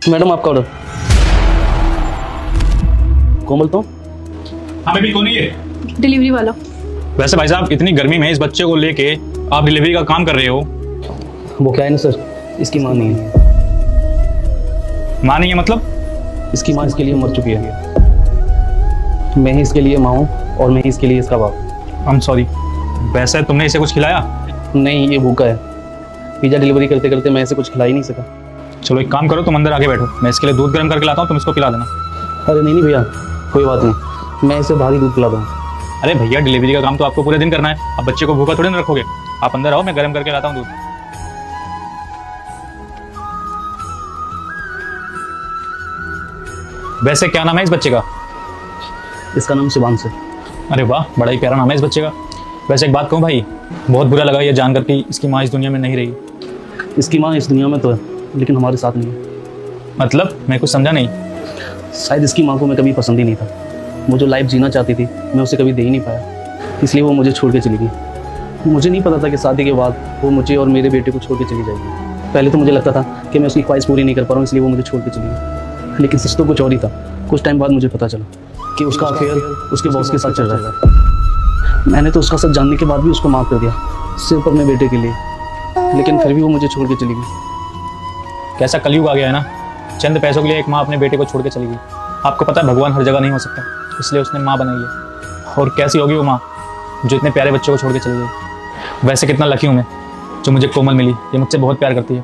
Madam आपका order. कोमल तो हमें भी कौन है? डिलीवरी वाला। वैसे भाई साहब, इतनी गर्मी में इस बच्चे को लेके आप डिलीवरी का काम कर रहे हो? वो क्या है ना सर, इसकी माँ नहीं है। माँ नहीं है मतलब? इसकी माँ इसके लिए मर चुकी है। मैं ही इसके लिए माँ हूँ और मैं ही इसके लिए इसका बाप। I am sorry. वैसे तुमने इसे कुछ खिलाया? नहीं, ये भूखा है। पिज़्ज़ा डिलीवरी करते करते मैं इसे कुछ खिला ही नहीं सका। चलो एक काम करो, तुम अंदर आके बैठो, मैं इसके लिए दूध गर्म करके लाता हूँ, तुम इसको पिला देना। अरे नहीं भैया, कोई बात नहीं, मैं इसे बाहर ही दूध पिलाता हूँ। अरे भैया, डिलीवरी का काम तो आपको पूरे दिन करना है, अब बच्चे को भूखा थोड़ी ना रखोगे। आप अंदर आओ, मैं गर्म करके लाता हूँ दूध। वैसे क्या नाम है इस बच्चे का? इसका नाम शिवांश है। अरे वाह, बड़ा ही प्यारा नाम है इस बच्चे का। वैसे एक बात कहूँ भाई, बहुत बुरा लगा ये जानकर कि इसकी माँ इस दुनिया में नहीं रही। इसकी माँ इस दुनिया में तो है, लेकिन हमारे साथ नहीं है। मतलब मैं कुछ समझा नहीं। शायद इसकी माँ को मैं कभी पसंद ही नहीं था। वो जो लाइफ जीना चाहती थी, मैं उसे कभी दे ही नहीं पाया, इसलिए वो मुझे छोड़ के चली गई। मुझे नहीं पता था कि शादी के बाद वो मुझे और मेरे बेटे को छोड़ के चली जाएगी। पहले तो मुझे लगता था कि मैं उसकी ख्वाहिश पूरी नहीं कर पा रहा हूँ, इसलिए वो मुझे छोड़ के चली गई। लेकिन सच तो कुछ और ही था। कुछ टाइम बाद मुझे पता चला कि उसका अफेयर उसके बॉस के साथ चल रहा है। मैंने तो उसका सब जानने के बाद भी उसको माफ़ कर दिया, सिर्फ अपने बेटे के लिए। लेकिन फिर भी वो मुझे छोड़ के चली गई। कैसा कलयुग आ गया है ना, चंद पैसों के लिए एक माँ अपने बेटे को छोड़ के चली गई। आपको पता है भगवान हर जगह नहीं हो सकता, इसलिए उसने माँ बनाई है। और कैसी होगी वो माँ जो इतने प्यारे बच्चों को छोड़ के चली गई। वैसे कितना लकी हूँ मैं जो मुझे कोमल मिली, ये मुझसे बहुत प्यार करती है।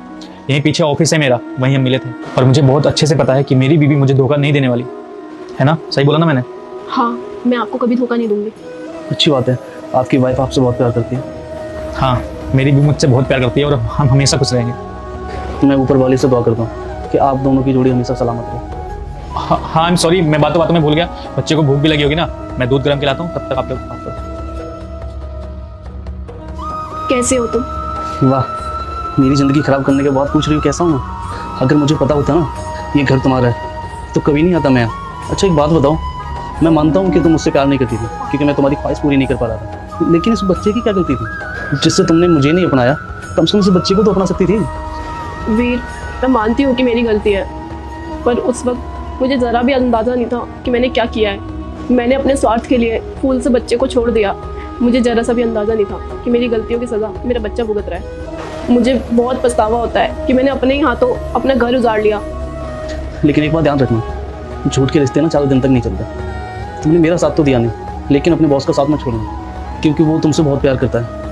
यहीं पीछे ऑफिस है मेरा, वहीं हम मिले थे, और मुझे बहुत अच्छे से पता है कि मेरी बीवी मुझे धोखा नहीं देने वाली है ना। सही बोला ना मैंने? हाँ, मैं आपको कभी धोखा नहीं दूंगी। अच्छी बात है, आपकी वाइफ आपसे बहुत प्यार करती है। हाँ, मेरी बीवी मुझसे बहुत प्यार करती है और हम हमेशा खुश रहेंगे। मैं ऊपर वाले से दुआ करता हूँ कि आप दोनों की जोड़ी हमेशा सलामत रहे। हाँ, आई एम सॉरी, मैं बातों बातों में भूल गया। बच्चे को भूख भी लगी होगी ना, मैं दूध गर्म खिलाता हूँ, तब तक आप लोग बात करो। कैसे हो तुम? वाह, मेरी ज़िंदगी ख़राब करने के बाद पूछ रही हो कैसा हूँ मैं? अगर मुझे पता होता ना ये घर तुम्हारा है तो कभी नहीं आता मैं। अच्छा एक बात बताओ, मैं मानता हूँ कि तुम मुझसे प्यार नहीं करती थी क्योंकि मैं तुम्हारी ख्वाहिश पूरी नहीं कर पा रहा था, लेकिन इस बच्चे की क्या गलती थी जिससे तुमने मुझे नहीं अपनाया? कम से कम इस बच्चे को तो अपना सकती थी। वीर, मैं मानती हूँ कि मेरी गलती है, पर उस वक्त मुझे ज़रा भी अंदाज़ा नहीं था कि मैंने क्या किया है। मैंने अपने स्वार्थ के लिए फूल से बच्चे को छोड़ दिया। मुझे ज़रा सा भी अंदाज़ा नहीं था कि मेरी गलतियों की सज़ा मेरा बच्चा भुगत रहा है। मुझे बहुत पछतावा होता है कि मैंने अपने ही हाथों अपना घर उजाड़ लिया। लेकिन एक बात ध्यान रखना, झूठ के रिश्ते ना 4 दिन तक नहीं चलते। तुमने मेरा साथ तो दिया नहीं, लेकिन अपने बॉस का साथ मत छोड़ना, क्योंकि वो तुमसे बहुत प्यार करता है।